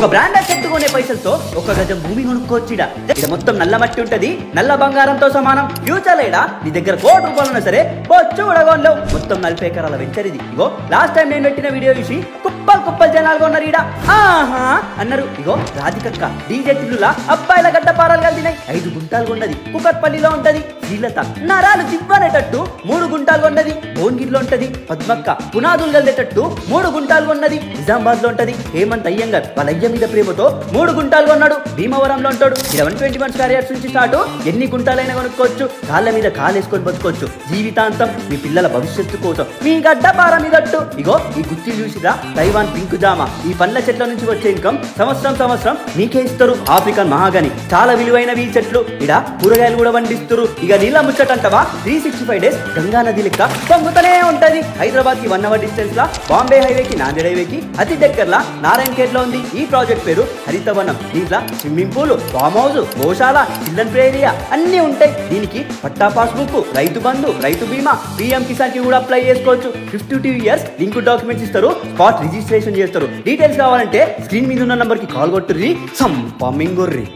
ఒక బ్రాండెడ్ చెట్టు కొనే పైసలతో ఒక గజం భూమి కొనుక్కోవచ్చుడ. ఇక్కడ మొత్తం నల్ల మట్టి ఉంటది, నల్ల బంగారంతో సమానం. ఫ్యూచర్ లేడా నీ దగ్గర ₹1 ఉన్నా సరే బొచ్చు ఉడగొనలేవు. మొత్తం 40 ఎకరాల వెంచర్ ఇది. ఇగో లాస్ట్ టైం నేను పెట్టిన వీడియో చూసి కుప్పలు జనాలు కొన్నారు. ఈడ ఆహా అన్నారు. ఇగో రాధికక్క డీజే టిల్లులా అబ్బాయిల గడ్డ పారాలు కలిగినాయి. 5 గుంటాలు కొన్నది. కుకట్పల్లిలో ఉంటది. శ్రీలత నరాలు జివ్వనేటట్టు 3 గుంటాలు కొన్నది. భువనగిరిలో ఉంటది. పద్మక్క పునాదులు కలిగేటట్టు 3 గుంటాలు కొన్నది. నిజామాబాద్ లో ఉంటది. హేమంత్ అయ్యంగర్ వాళ్ళ అయ్య మీద ప్రేమతో 3 గుంటాలు కొన్నాడు. భీమవరంలో ఉంటాడు. 121 స్క్వేర్ యార్డ్స్ నుంచి స్టార్ట్. ఎన్ని గుంటాలైనా కొనుక్కోవచ్చు. కాళ్ళ మీద కాలేసుకొని బతుకోవచ్చు. జీవితాంతం మీ పిల్లల భవిష్యత్తు కోసం మీ గడ్డ పార మీదట్టు. ఇగో ఈ గుత్తి చూసిరా తైవాన్ పింక్ జామ. ఈ పండ్ల చెట్ల నుంచి వచ్చే ఇన్కమ్ సంవత్సరం మీకే ఇస్తారు. ఆఫ్రికన్ మహాగని చాలా విలువైనవి ఈ చెట్లు. ఇడ కూరగాయలు కూడా పండిస్తారు. ఇక నీళ్ళ ముచ్చటంటవా 365 డేస్ గంగా నది లెక్క పొంగుతూనే ఉంటది. హైదరాబాద్ కి 1 అవర్ డిస్టెన్స్ లా బాంబే హైవేకి నాందేడ్ హైవేకి అతి దగ్గరలా నారాయణ్ ఖేడ్ లో ఉంది ఈ ప్రాజెక్ట్ పేరు హరితవనం. దీంట్లో స్విమ్మింగ్ పూల్, ఫామ్ హౌస్, గోశాల, చిల్డ్రన్ ప్లే ఏరియా అన్ని ఉంటాయి. దీనికి పట్టా పాస్బుక్, రైతు బంధు, రైతు బీమా, PM కిసాన్ కి కూడా అప్లై చేసుకోవచ్చు. 52 ఇయర్స్ లింక్ డాక్యుమెంట్స్ ఇస్తారు. స్పాట్ రిజిస్ట్రేషన్ చేస్తారు. డీటెయిల్స్ కావాలంటే స్క్రీన్ మీద ఉన్న నంబర్ కి కాల్ కొట్టుర్రి. సంపమింగుర్రి.